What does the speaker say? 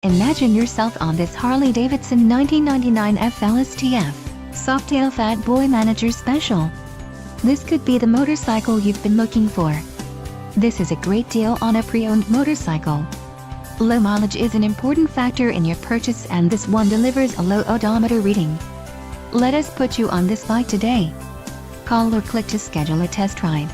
Imagine yourself on this Harley-Davidson 1999 FLSTF Softail Fat Boy Manager Special. This could be the motorcycle you've been looking for. This is a great deal on a pre-owned motorcycle. Low mileage is an important factor in your purchase, and this one delivers a low odometer reading. Let us put you on this bike today. Call or click to schedule a test ride.